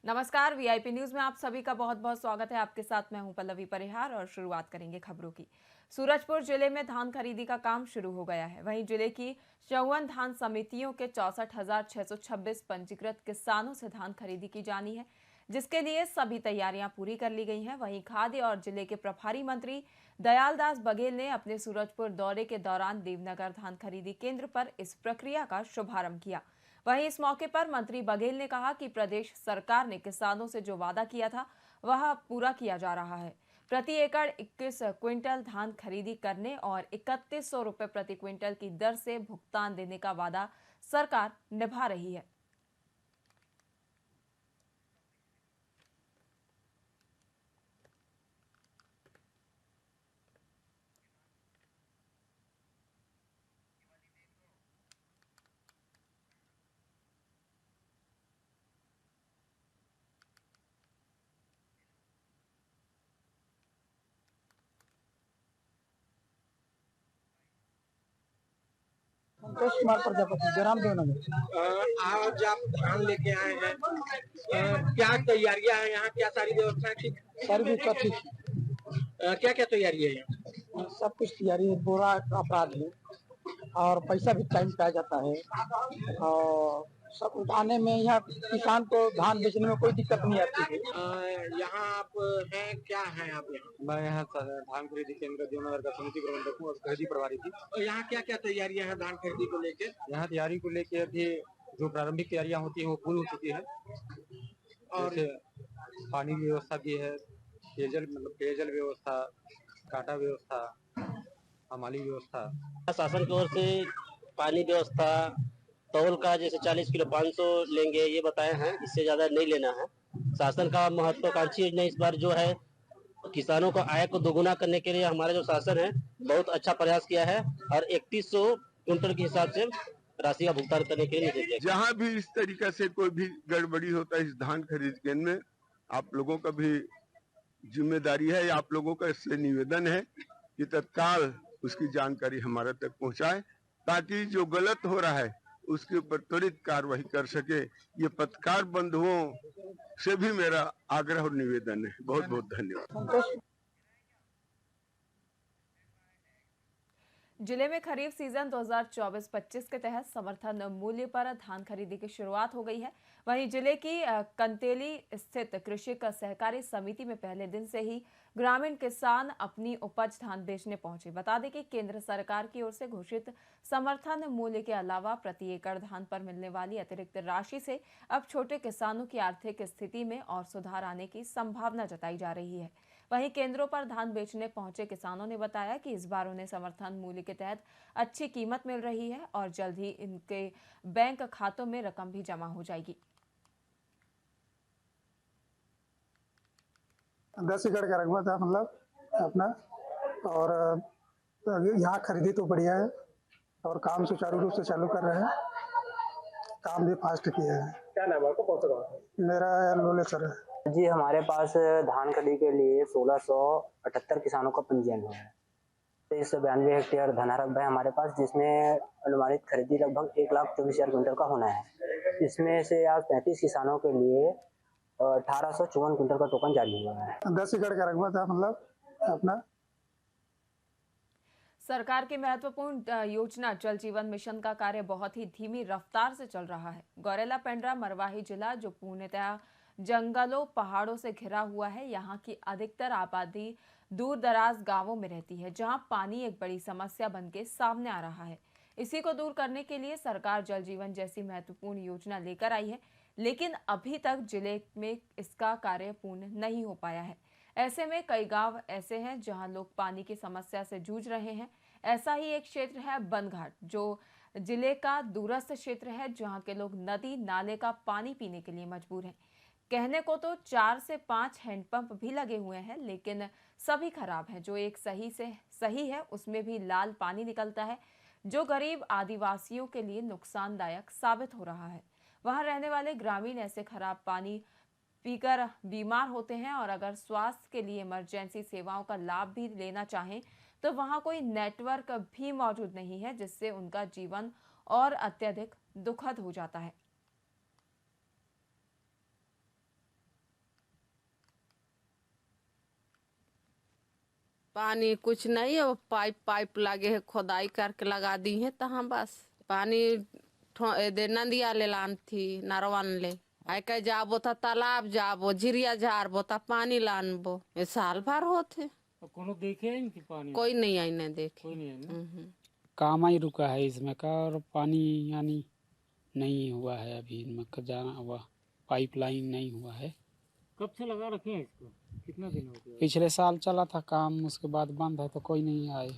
नमस्कार। VIP news में आप सभी का बहुत बहुत स्वागत है। आपके साथ मैं हूं पल्लवी परिहार और शुरुआत करेंगे खबरों की। सूरजपुर जिले में धान खरीदी का काम शुरू हो गया है। वहीं जिले की 54 धान समितियों के 64,626 पंजीकृत किसानों से धान खरीदी की जानी है, जिसके लिए सभी तैयारियां पूरी कर ली गई हैं। वहीं खाद्य और जिले के प्रभारी मंत्री दयालदास बघेल ने अपने सूरजपुर दौरे के दौरान देवनगर धान खरीदी केंद्र पर इस प्रक्रिया का शुभारंभ किया। वहीं इस मौके पर मंत्री बघेल ने कहा कि प्रदेश सरकार ने किसानों से जो वादा किया था वह पूरा किया जा रहा है। प्रति एकड़ 21 क्विंटल धान खरीदी करने और 3100 रुपए प्रति क्विंटल की दर से भुगतान देने का वादा सरकार निभा रही है। संतोष कुमार प्रजापति, जयराम देवनगर। आज आप धान लेके आए हैं, क्या तैयारियां हैं यहाँ? क्या सारी व्यवस्था ठीक? सारी व्यवस्था ठीक है। क्या क्या तैयारी है यहाँ? सब कुछ तैयारी है। बोरा अपराध है और पैसा भी टाइम पे आ जाता है और सब उठाने में यहाँ किसान को धान बेचने में कोई दिक्कत नहीं आती है। यहाँ आप हैं, क्या हैं आप यहाँ? मैं यहाँ धान खरीदी केंद्र देवनगर का समिति प्रबंधक हूँ और खरीदी प्रभारी थी। और यहाँ क्या क्या तैयारियां हैं धान खरीदी को लेकर? यहाँ तैयारी को लेकर अभी जो प्रारंभिक तैयारियां होती है वो पूरी हो चुकी है। और पानी की व्यवस्था भी है, पेयजल व्यवस्था, काटा व्यवस्था, हमाली व्यवस्था। शासन की ओर से पानी व्यवस्था, तौल का जैसे 40 किलो 500 लेंगे ये बताए हैं, इससे ज्यादा नहीं लेना है। शासन का महत्वाकांक्षी योजना इस बार जो है किसानों को आय को दोगुना करने के लिए हमारा जो शासन है बहुत अच्छा प्रयास किया है और 3100 क्विंटल के हिसाब से राशि का भुगतान करने के लिए निर्देश दिया। जहाँ भी इस तरीके से कोई भी गड़बड़ी होता है इस धान खरीद केंद्र में, आप लोगों का भी जिम्मेदारी है, आप लोगों का इससे निवेदन है कि तत्काल उसकी जानकारी हमारे तक पहुंचाए ताकि जो गलत हो रहा है उसके ऊपर त्वरित कार्रवाई कर सके। ये पत्रकार बंधुओं से भी मेरा आग्रह और निवेदन है। बहुत बहुत धन्यवाद। जिले में खरीफ सीजन 2024-25 के तहत समर्थन मूल्य पर धान खरीदी की शुरुआत हो गई है। वहीं जिले की कंतेली स्थित कृषि सहकारी समिति में पहले दिन से ही ग्रामीण किसान अपनी उपज धान बेचने पहुंचे। बता दें कि केंद्र सरकार की ओर से घोषित समर्थन मूल्य के अलावा प्रति एकड़ धान पर मिलने वाली अतिरिक्त राशि से अब छोटे किसानों की आर्थिक स्थिति में और सुधार आने की संभावना जताई जा रही है। वहीं केंद्रों पर धान बेचने पहुंचे किसानों ने बताया कि इस बार उन्हें समर्थन मूल्य के तहत अच्छी कीमत मिल रही है और जल्द ही इनके बैंक खातों में रकम भी जमा हो जाएगी। 10 एकड़ का रकबा था मतलब अपना, और यहाँ खरीदी तो बढ़िया है और काम सुचारू रूप से चालू कर रहे हैं। काम भी फास्ट किया है। क्या नाम है आपका? कौन सा गाँव? मेरा लोले सर है जी। हमारे पास धान खरीदी के लिए 1678 किसानों का पंजीयन हुआ है। 9392 हेक्टेयर धनारक है हमारे पास, जिसमें अनुमानित खरीदी लगभग 1,24,000 क्विंटल का होना है। इसमें से आज 35 किसानों के लिए 1854 क्विंटल का टोकन जारी हुआ है। 10 एकड़ का रकबा था मतलब अपना। सरकार की महत्वपूर्ण योजना जल जीवन मिशन का कार्य बहुत ही धीमी रफ्तार से चल रहा है। गौरेला पेंड्रा मरवाही जिला जो पूर्णतः जंगलों पहाड़ों से घिरा हुआ है, यहाँ की अधिकतर आबादी दूर दराज गांवों में रहती है, जहां पानी एक बड़ी समस्या बनके सामने आ रहा है। इसी को दूर करने के लिए सरकार जल जीवन जैसी महत्वपूर्ण योजना लेकर आई है, लेकिन अभी तक जिले में इसका कार्य पूर्ण नहीं हो पाया है। ऐसे में कई गांव ऐसे हैं जहां लोग पानी की समस्या से जूझ रहे हैं। ऐसा ही एक क्षेत्र है बनघाट, जो जिले का दूरस्थ क्षेत्र है, जहां के लोग नदी नाले का पानी पीने के लिए मजबूर हैं। कहने को तो 4 से 5 हैंडपंप भी लगे हुए हैं, लेकिन सभी खराब हैं। जो एक सही है उसमें भी लाल पानी निकलता है, जो गरीब आदिवासियों के लिए नुकसानदायक साबित हो रहा है। वहां रहने वाले ग्रामीण ऐसे खराब पानी पीकर बीमार होते हैं और अगर स्वास्थ्य के लिए इमरजेंसी सेवाओं का लाभ भी लेना चाहें तो वहां कोई नेटवर्क भी मौजूद नहीं है, जिससे उनका जीवन और अत्यधिक दुखद हो जाता है। पानी कुछ नहीं है, वो पाइप पाइप लगे है, खोदाई करके लगा दी है तहाँ बस पानी दे नदिया ले लान थी नरवन ले आई के जाबो था तालाब जाबो झिरिया झारबो ता पानी लानबो ये साल भर होते कोनो देखे है इनकी पानी कोई नहीं आई ने देखे कोई नहीं है ना। काम ही रुका है इसमें का, और पानी यानी नहीं हुआ है अभी इनमें का जाना हुआ, पाइपलाइन नहीं हुआ है। कब से लगा रखे हैं इसको, कितना दिन हो गया? पिछले साल चला था काम, उसके बाद बंद है तो कोई नहीं आए।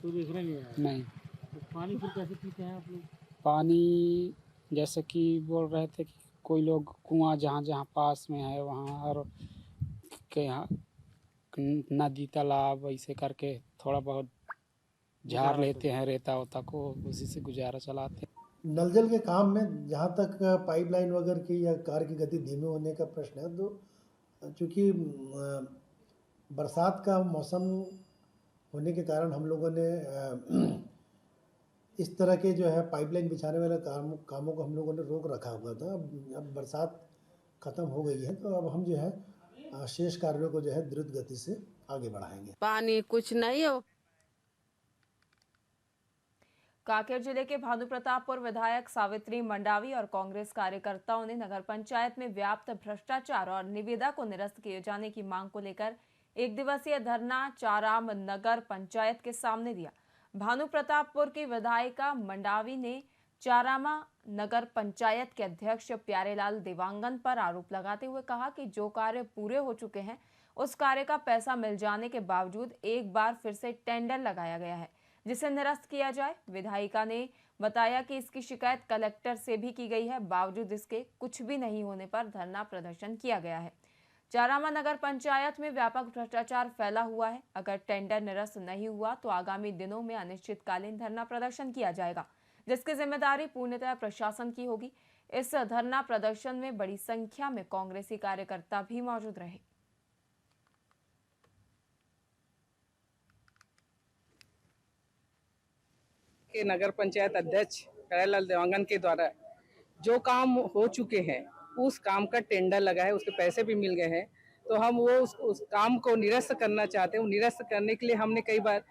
कोई दूसरा नहीं आया? नहीं। तो पानी फिर कैसे पीते हैं आप लोग? पानी जैसे कि बोल रहे थे कि कोई लोग कुआं जहाँ जहाँ पास में है वहाँ, और के यहाँ नदी तालाब ऐसे करके थोड़ा बहुत झाड़ लेते हैं रेता वेता को, उसी से गुजारा चलाते हैं। नल जल के काम में जहाँ तक पाइपलाइन वगैरह की या कार्य की गति धीमे होने का प्रश्न है, तो चूँकि बरसात का मौसम होने के कारण हम लोगों ने इस तरह के जो है पाइपलाइन बिछाने वाले कामों को हम लोगों ने रोक रखा हुआ था। अब बरसात ख़त्म हो गई है तो अब हम जो है शेष कार्यों को जो है द्रुत गति से आगे बढ़ाएंगे। पानी कुछ नहीं है। कांकेर जिले के भानुप्रतापपुर विधायक सावित्री मंडावी और कांग्रेस कार्यकर्ताओं ने नगर पंचायत में व्याप्त भ्रष्टाचार और निविदा को निरस्त किए जाने की मांग को लेकर एक दिवसीय धरना चाराम नगर पंचायत के सामने दिया। भानुप्रतापपुर की विधायिका मंडावी ने चारामा नगर पंचायत के अध्यक्ष प्यारेलाल देवांगन पर आरोप लगाते हुए कहा कि जो कार्य पूरे हो चुके हैं उस कार्य का पैसा मिल जाने के बावजूद एक बार फिर से टेंडर लगाया गया है जिसे निरस्त किया जाए। विधायिका ने बताया कि इसकी शिकायत कलेक्टर से भी की गई है, बावजूद इसके कुछ भी नहीं होने पर धरना प्रदर्शन किया गया है। चारामा नगर पंचायत में व्यापक भ्रष्टाचार फैला हुआ है। अगर टेंडर निरस्त नहीं हुआ तो आगामी दिनों में अनिश्चितकालीन धरना प्रदर्शन किया जाएगा, जिसकी जिम्मेदारी पूर्णतः प्रशासन की होगी। इस धरना प्रदर्शन में बड़ी संख्या में कांग्रेसी कार्यकर्ता भी मौजूद रहे। के नगर पंचायत अध्यक्ष प्यारेलाल देवांगन के द्वारा जो काम हो चुके हैं उस काम का टेंडर लगा है, उसके पैसे भी मिल गए हैं, तो हम वो उस काम को निरस्त करना चाहते हैं। निरस्त करने के लिए हमने कई बार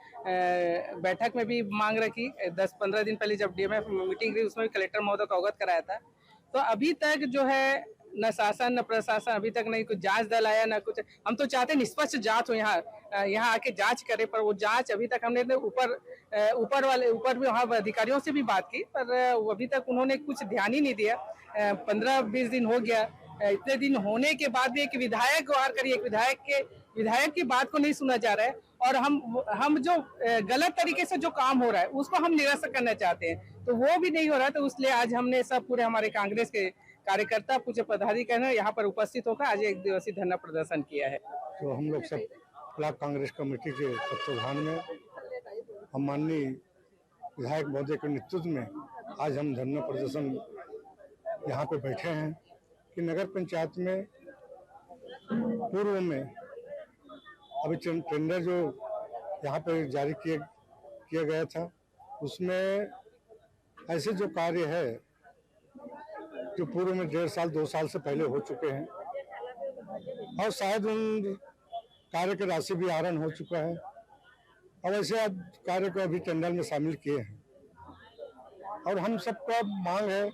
बैठक में भी मांग रखी। 10-15 दिन पहले जब डीएमएफ मीटिंग हुई उसमें भी कलेक्टर महोदय को अवगत कराया था। तो अभी तक जो है न शासन न प्रशासन अभी तक नहीं कुछ जांच दल आया न कुछ। हम तो चाहते हैं निष्पक्ष जांच हो, यहाँ आके जांच करे, पर वो जांच अभी तक हमने ऊपर भी वहाँ अधिकारियों से भी बात की, पर अभी तक उन्होंने कुछ ध्यान ही नहीं दिया। 15-20 दिन हो गया। इतने दिन होने के बाद भी एक विधायक गुहार करिए, विधायक की बात को नहीं सुना जा रहा है, और हम जो गलत तरीके से जो काम हो रहा है उसको हम निरस्त करना चाहते हैं, तो वो भी नहीं हो रहा है। तो इसलिए आज हमने सब पूरे हमारे कांग्रेस के कार्यकर्ता पूरे पदाधिकारी यहाँ पर उपस्थित होकर आज एक दिवसीय धरना प्रदर्शन किया है। तो हम लोग सब ब्लॉक कांग्रेस कमेटी के तत्वाधान में हम माननीय विधायक महोदय के नेतृत्व में आज हम धरना प्रदर्शन यहाँ पे बैठे हैं कि नगर पंचायत में पूर्व में अभी टेंडर जो यहाँ पे जारी किया गया था उसमें ऐसे जो कार्य है जो पूर्व में 1.5 साल 2 साल से पहले हो चुके हैं, और शायद उन कार्य की राशि भी आहरण हो चुका है, और ऐसे अब कार्य को अभी टेंडर में शामिल किए हैं। और हम सबका मांग है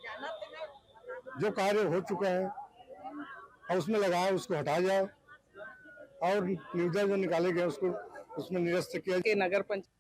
जो कार्य हो चुका है और उसमें लगाया उसको हटाया जाए, और निविदा जो निकाले गए उसको उसमें निरस्त किया जाए। नगर पंचायत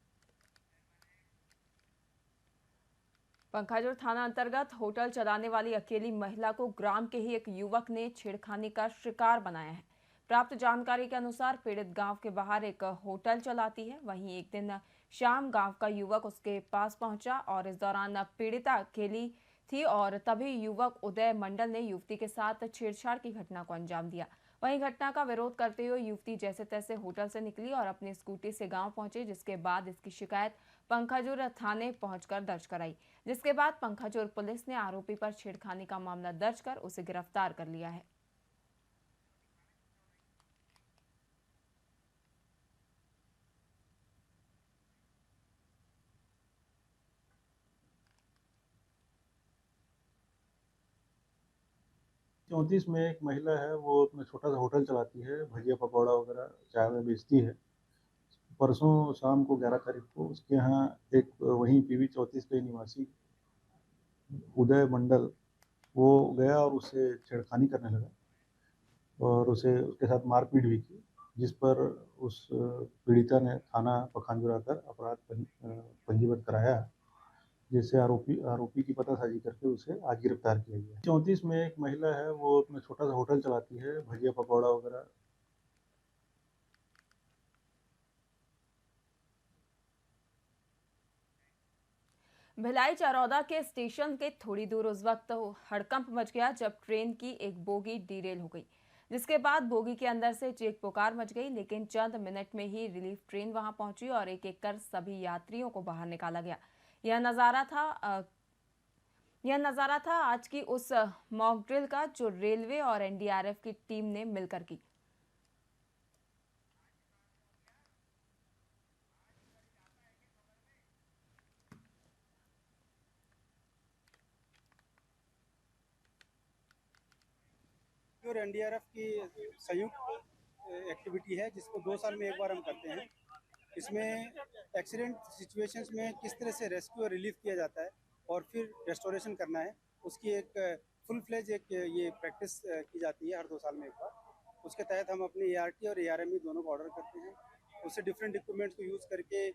पंखाजोर थाना अंतर्गत होटल चलाने वाली अकेली महिला को ग्राम के ही एक युवक ने छेड़खानी का शिकार बनाया है। प्राप्त जानकारी के अनुसार पीड़ित गांव के बाहर एक होटल चलाती है। वहीं एक दिन शाम गांव का युवक उसके पास पहुंचा और इस दौरान पीड़िता अकेली थी और तभी युवक उदय मंडल ने युवती के साथ छेड़छाड़ की घटना को अंजाम दिया। वहीं घटना का विरोध करते हुए युवती जैसे तैसे होटल से निकली और अपनी स्कूटी से गांव पहुंची, जिसके बाद इसकी शिकायत पंखाजोर थाने पहुंचकर दर्ज कराई, जिसके बाद पंखाजोर पुलिस ने आरोपी पर छेड़खानी का मामला दर्ज कर उसे गिरफ्तार कर लिया है। चौंतीस में एक महिला है, वो अपना छोटा सा होटल चलाती है, भजिया पकौड़ा वगैरह चाय में बेचती है। परसों शाम को 11 तारीख को उसके यहाँ एक वहीं PV 34 के निवासी उदय मंडल वो गया और उससे छेड़खानी करने लगा और उसे उसके साथ मारपीट भी की, जिस पर उस पीड़िता ने थाना पखानजोर आकर अपराध पंजीबद्ध कराया, जिससे आरोपी की पतासाजी करके उसे आज गिरफ्तार किया गया। 34 में एक महिला है, वो अपना छोटा सा होटल चलाती है, भजिया पकौड़ा वगैरह। भिलाई चरौदा के स्टेशन के थोड़ी दूर उस वक्त हड़कंप मच गया जब ट्रेन की एक बोगी डीरेल हो गई, जिसके बाद बोगी के अंदर से चीख पुकार मच गई। लेकिन चंद मिनट में ही रिलीफ ट्रेन वहां पहुंची और एक एक कर सभी यात्रियों को बाहर निकाला गया। यह नजारा था आज की उस मॉक ड्रिल का जो रेलवे और NDRF की टीम ने मिलकर की। और NDRF की संयुक्त एक्टिविटी है जिसको 2 साल में एक बार हम करते हैं। इसमें एक्सीडेंट सिचुएशंस में किस तरह से रेस्क्यू और रिलीफ किया जाता है और फिर रेस्टोरेशन करना है, उसकी एक फुल फ्लेज ये प्रैक्टिस की जाती है हर 2 साल में एक बार। उसके तहत हम अपने ART और ARME दोनों को ऑर्डर करते हैं। उससे डिफरेंट इक्विपमेंट्स को यूज़ करके,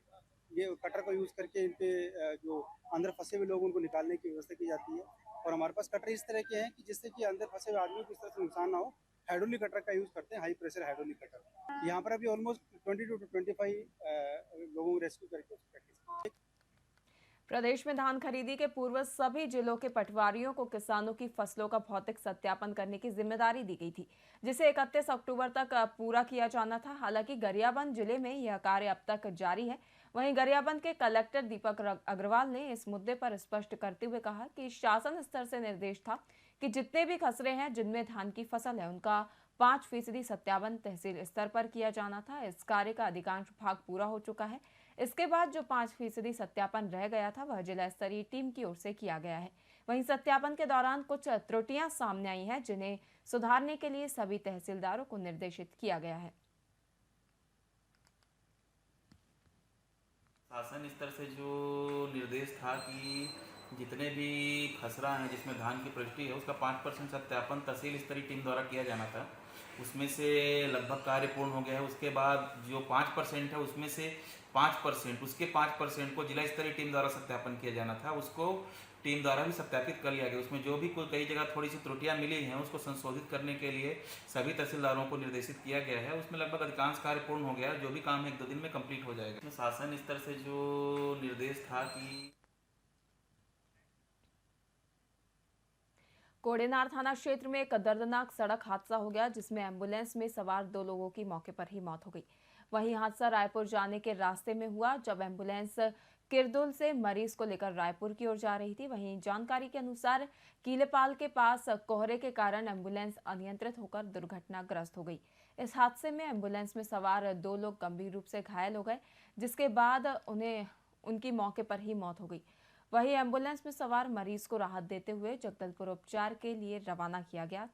ये कटर को यूज़ करके इनके जो अंदर फंसे हुए लोग उनको निकालने की व्यवस्था की जाती है। और हमारे पास कटर इस तरह के हैं कि जिससे कि अंदर फंसे हुए आदमी को इस तरह से नुकसान ना हो। हाइड्रोलिक कटर का यूज़ करते हैं, हाई प्रेशर हाइड्रोलिक कटर। यहाँ पर अभी ऑलमोस्ट 20 to 25 लोगों को रेस्क्यू करके प्रैक्टिस। प्रदेश में धान खरीदी के पूर्व सभी जिलों के पटवारियों को किसानों की फसलों का भौतिक सत्यापन करने की जिम्मेदारी दी गई थी, जिसे 31 अक्टूबर तक पूरा किया जाना था। हालांकि गरियाबंद जिले में यह कार्य अब तक जारी है। वहीं गरियाबंद के कलेक्टर दीपक अग्रवाल ने इस मुद्दे पर स्पष्ट करते हुए कहा कि शासन स्तर से निर्देश था कि जितने भी खसरे हैं जिनमें धान की फसल है उनका 5% सत्यापन तहसील स्तर पर किया जाना था। इस कार्य का अधिकांश भाग पूरा हो चुका है। इसके बाद जो 5% सत्यापन रह गया था वह जिला स्तरीय टीम की ओर से किया गया है। वहीं सत्यापन के दौरान कुछ त्रुटियां सामने आई हैं, जिन्हें सुधारने के लिए सभी तहसीलदारों को निर्देशित किया गया है। शासन स्तर से जो निर्देश था कि जितने भी खसरा हैं जिसमें धान की पुष्टि है उसका 5% सत्यापन तहसील स्तरीय टीम द्वारा किया जाना था, उसमें से लगभग कार्य पूर्ण हो गया है। उसके बाद जो 5% है उसमें से 5% उसके 5% को जिला स्तरीय टीम द्वारा सत्यापन किया जाना था, उसको टीम द्वारा भी सत्यापित कर लिया गया। उसमें जो भी कोई कई जगह थोड़ी सी त्रुटियां मिली हैं उसको संशोधित करने के लिए सभी तहसीलदारों को निर्देशित किया गया है। उसमें लगभग अधिकांश कार्य पूर्ण हो गया है, जो भी काम है 1-2 दिन में कंप्लीट हो जाएगा। शासन स्तर से जो निर्देश था कि कोडेनार थाना क्षेत्र में एक दर्दनाक सड़क हादसा हो गया, जिसमें एम्बुलेंस में सवार 2 लोगों की मौके पर ही मौत हो गई। वहीं हादसा रायपुर जाने के रास्ते में हुआ, जब एम्बुलेंस किरदुल से मरीज को लेकर रायपुर की ओर जा रही थी। वहीं जानकारी के अनुसार कीलेपाल के पास कोहरे के कारण एम्बुलेंस अनियंत्रित होकर दुर्घटनाग्रस्त हो गई। इस हादसे में एम्बुलेंस में सवार 2 लोग गंभीर रूप से घायल हो गए, जिसके बाद उनकी मौके पर ही मौत हो गई। वहीं एम्बुलेंस में सवार मरीज को राहत देते हुए जगदलपुर उपचार के लिए रवाना किया गया।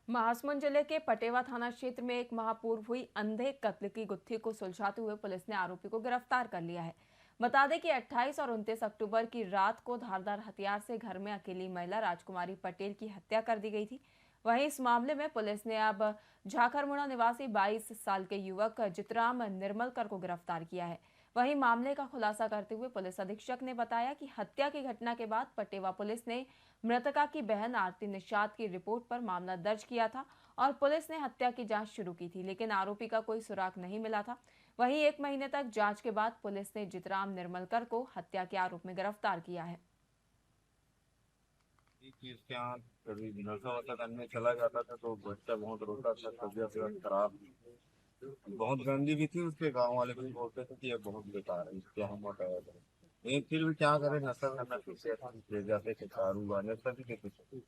महासमुंद जिले के पटेवा थाना क्षेत्र में एक माह पूर्व हुई अंधे कत्ल की गुत्थी को सुलझाते हुए पुलिस ने आरोपी को गिरफ्तार कर लिया है। बता दें कि 28 और 29 अक्टूबर की रात को धारदार हथियार से घर में अकेली महिला राजकुमारी पटेल की हत्या कर दी गई थी। वहीं इस मामले में पुलिस ने अब झाखरमुड़ा निवासी 22 साल के युवक जितराम निर्मलकर को गिरफ्तार किया है। वहीं मामले का खुलासा करते हुए पुलिस अधीक्षक ने बताया कि हत्या की घटना के बाद पटेवा पुलिस ने मृतका की बहन आरती निषाद की रिपोर्ट पर मामला दर्ज किया था और पुलिस ने हत्या की जांच शुरू की थी, लेकिन आरोपी का कोई सुराग नहीं मिला था। वहीं 1 महीने तक जांच के बाद पुलिस ने जितराम निर्मलकर को हत्या के आरोप में गिरफ्तार किया है। इसके यहाँ कभी नशा वशा करने चला जाता था तो बच्चा बहुत रोता था, तबीयत खराब, बहुत गंदी भी थी। उसके गांव वाले भी बोलते थे कि ये बहुत बेकार है, इसके हम बताया था। एक फिर भी क्या करें, नशा करना पीछे ले जाते थे, दारू गांजा सभी के पीछे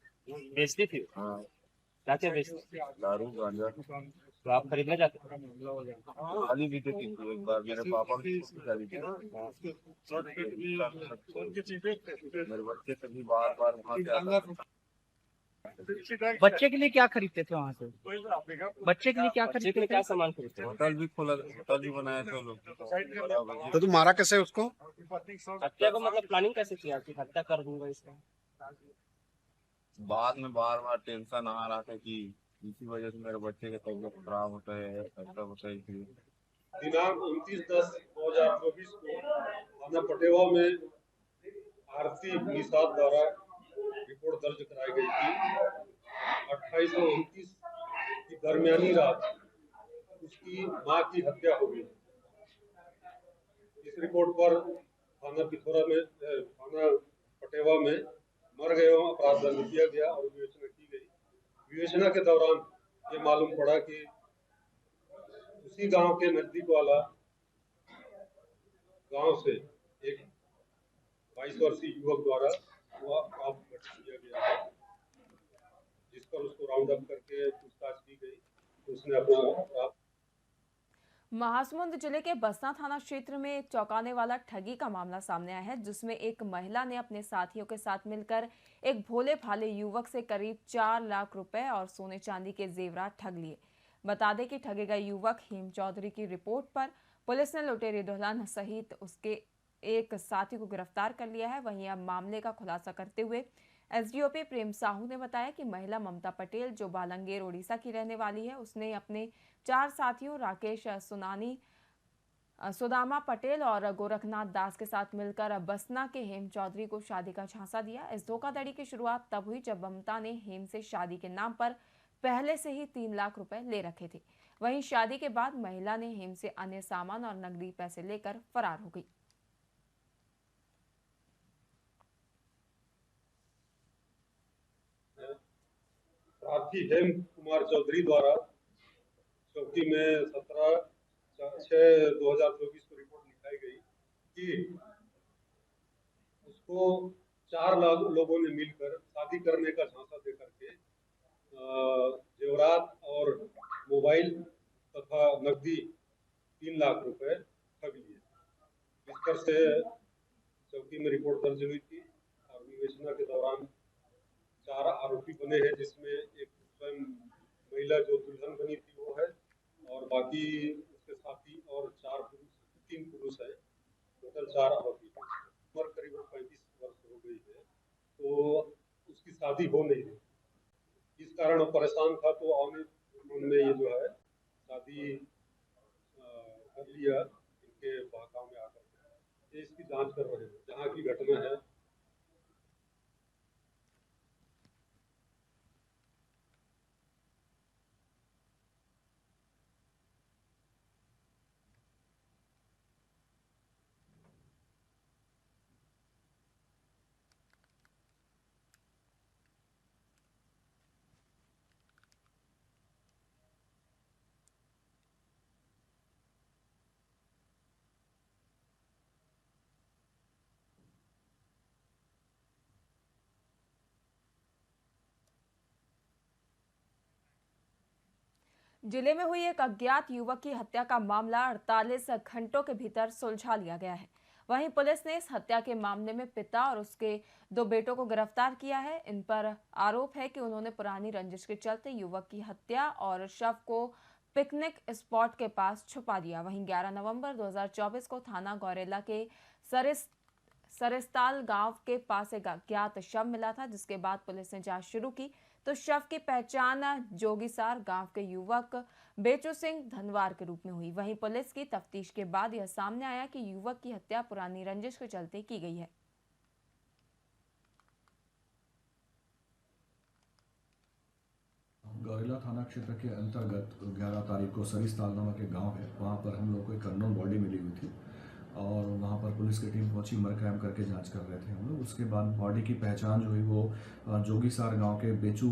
बेचती थी। हाँ क्या क्या बेचती? दारू गांजा तो आप खरीदने जाते? खाली भी देती थी। एक बार मेरे पापा की गाड़ी थी, मेरे बच्चे सभी बार बार वहाँ से आते थे। बच्चे के लिए क्या खरीदते थे वहाँ से? बच्चे के लिए क्या बच्चे के लिए क्या सामान खरीदते थे? होटल भी खोला, होटल भी बनाया था लोग। तो तुम मारा कैसे उसको? हत्या को मतलब प्लानिंग कैसे किया कि हत्या कर दूंगा इसका? बाद में बार बार टेंशन आ रहा था कि इसी वजह से मेरे बच्चे का तबीयत खराब होता है, ऐसा होता है। इसलिए दिनांक 29/10/2024 को थाना पटेवा में आरती निषाद द्वारा रिपोर्ट दर्ज कराई गई थी। 28 और 29 की दरमियानी रात उसकी मां की हत्या हो गई। इस रिपोर्ट पर थाना पिथौरा में थाना पटेवा में मर गए अपराध दर्ज किया गया और विवेचना की गई। विवेचना के दौरान ये मालूम पड़ा कि उसी गांव के नजदीक वाला गांव से एक 22 वर्षीय युवक द्वारा हुआ अपराध घटित किया गया है, जिस पर उसको राउंड अप करके पूछताछ की गई तो उसने अपना अपराध। महासमुंद जिले के बसना थाना क्षेत्र में एक चौंकाने वाला ठगी का मामला सामने आया है, जिसमें एक महिला ने अपने साथियों के साथ मिलकर एक भोले भाले युवक से करीब 4 लाख रुपए और सोने चांदी के जेवरात ठग लिए। बता दें कि ठगे गए युवक हेम चौधरी की रिपोर्ट पर पुलिस ने लुटेरी दुल्हन सहित उसके एक साथी को गिरफ्तार कर लिया है। वहीं अब मामले का खुलासा करते हुए एसडीओपी प्रेम साहू ने बताया कि महिला ममता पटेल, जो बालंगीर उड़ीसा की रहने वाली है, उसने अपने 4 साथियों राकेश सुनानी, सुदामा पटेल और गोरखनाथ दास के साथ मिलकर बसना के हेम चौधरी को शादी का झांसा दिया। इस धोखाधड़ी की शुरुआत तब हुई जब ममता ने हेम से शादी के नाम पर पहले से ही 3 लाख रुपए ले रखे थे। वहीं शादी के बाद महिला ने हेम से अन्य सामान और नकदी पैसे लेकर फरार हो गई। प्रार्थी हेम कुमार चौधरी द्वारा चौकी में 17/6/2024 को रिपोर्ट लिखाई गई कि उसको 4 लोगों ने मिलकर शादी करने का झांसा दे करके जेवरात और मोबाइल तथा नकदी 3 लाख रुपए ठग लिए। इस पर से चौकी में रिपोर्ट दर्ज हुई थी और विवेचना के दौरान 4 आरोपी बने हैं, जिसमें एक स्वयं महिला जो दुल्हन बनी थी वो है और बाकी उसके साथी और 3 पुरुष है। टोटल 4 आरोपी हैं। उम्र करीब 35 वर्ष हो गई है, तो उसकी शादी हो नहीं रही। इस कारण वो परेशान था, तो मन में ये जो है शादी कर लिया इनके बहकाव में आकर। ये इसकी जांच कर रहे हैं, जहाँ की घटना है। जिले में हुई एक अज्ञात युवक की हत्या का मामला 48 घंटों के भीतर सुलझा लिया गया है। वहीं पुलिस ने इस हत्या के मामले में पिता और उसके 2 बेटों को गिरफ्तार किया है। इन पर आरोप है कि उन्होंने पुरानी रंजिश के चलते युवक की हत्या और शव को पिकनिक स्पॉट के पास छुपा दिया। वहीं 11 नवंबर 2024 को थाना गौरेला के सरिस्ताल गांव के पास एक अज्ञात शव मिला था, जिसके बाद पुलिस ने जांच शुरू की तो शव की पहचान जोगीसार गांव के युवक बेचू सिंह धनवार के रूप में हुई। वहीं पुलिस की तफ्तीश के बाद यह सामने आया कि युवक की हत्या पुरानी रंजिश के चलते की गई है। गौरेला थाना क्षेत्र के अंतर्गत 11 तारीख को सरिस्ताल नामक एक गाँव है, वहाँ पर हम लोग को एक अननोन बॉडी मिली हुई थी और वहाँ पर पुलिस की टीम पहुंची, मर्ग कायम करके जांच कर रहे थे हम लोग। उसके बाद बॉडी की पहचान जो हुई वो जोगीसार गांव के बेचू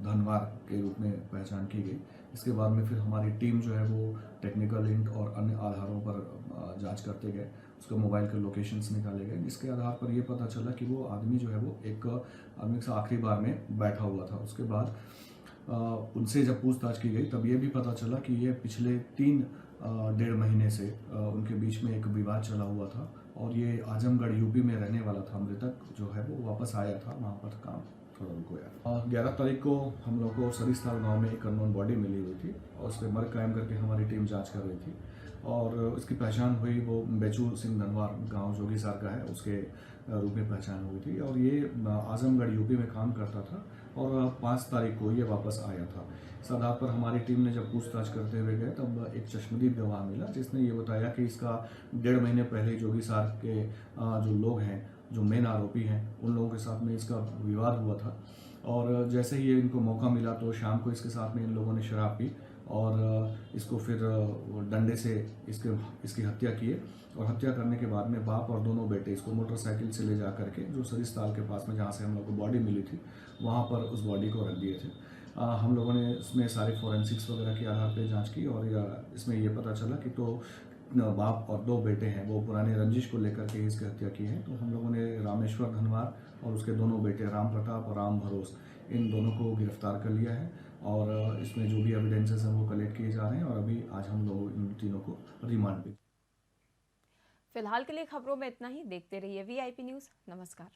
धनवार के रूप में पहचान की गई। इसके बाद में फिर हमारी टीम जो है वो टेक्निकल लिंक और अन्य आधारों पर जांच जांच करते गए, उसका मोबाइल के लोकेशंस निकाले गए, जिसके आधार पर ये पता चला कि वो आदमी जो है वो एक आदमी से आखिरी बार में बैठा हुआ था। उसके बाद उनसे जब पूछताछ की गई तब ये भी पता चला कि ये पिछले 3-1.5 महीने से उनके बीच में एक विवाद चला हुआ था और ये आजमगढ़ यूपी में रहने वाला था। मृतक जो है वो वापस आया था, वहाँ पर काम थोड़ा उनको यार। 11 तारीख को हम लोग को सरिस्ताल गांव में एक अननोन बॉडी मिली हुई थी और उस पर मर्ग कायम करके हमारी टीम जांच कर रही थी और उसकी पहचान हुई, वो बेचू सिंह धनवार गांव जोगीसार का है, उसके रूप में पहचान हुई थी और ये आजमगढ़ यूपी में काम करता था और 5 तारीख को ये वापस आया था। इस आधार पर हमारी टीम ने जब पूछताछ करते हुए गए तब एक चश्मदीद गवाह मिला जिसने ये बताया कि इसका 1.5 महीने पहले जोगीसार के जो लोग हैं, जो मेन आरोपी हैं, उन लोगों के साथ में इसका विवाद हुआ था और जैसे ही इनको मौका मिला तो शाम को इसके साथ में इन लोगों ने शराब पी और इसको फिर डंडे से इसकी हत्या किए और हत्या करने के बाद में बाप और दोनों बेटे इसको मोटरसाइकिल से ले जा करके जो सरिस्ताल के पास में जहाँ से हम लोग को बॉडी मिली थी वहाँ पर उस बॉडी को रख दिए थे। हम लोगों ने इसमें सारे फॉरेंसिक्स वगैरह के आधार पर जाँच की और इसमें ये पता चला कि तो बाप और 2 बेटे हैं वो पुराने रंजिश को लेकर के इसकी हत्या की है। तो हम लोगों ने रामेश्वर धनवार और उसके दोनों बेटे राम प्रताप और राम भरोस, इन दोनों को गिरफ्तार कर लिया है और इसमें जो भी एविडेंसेस हैं वो कलेक्ट किए जा रहे हैं और अभी आज हम लोग इन तीनों को रिमांड पे। फिलहाल के लिए खबरों में इतना ही। देखते रहिए VIP न्यूज़। नमस्कार।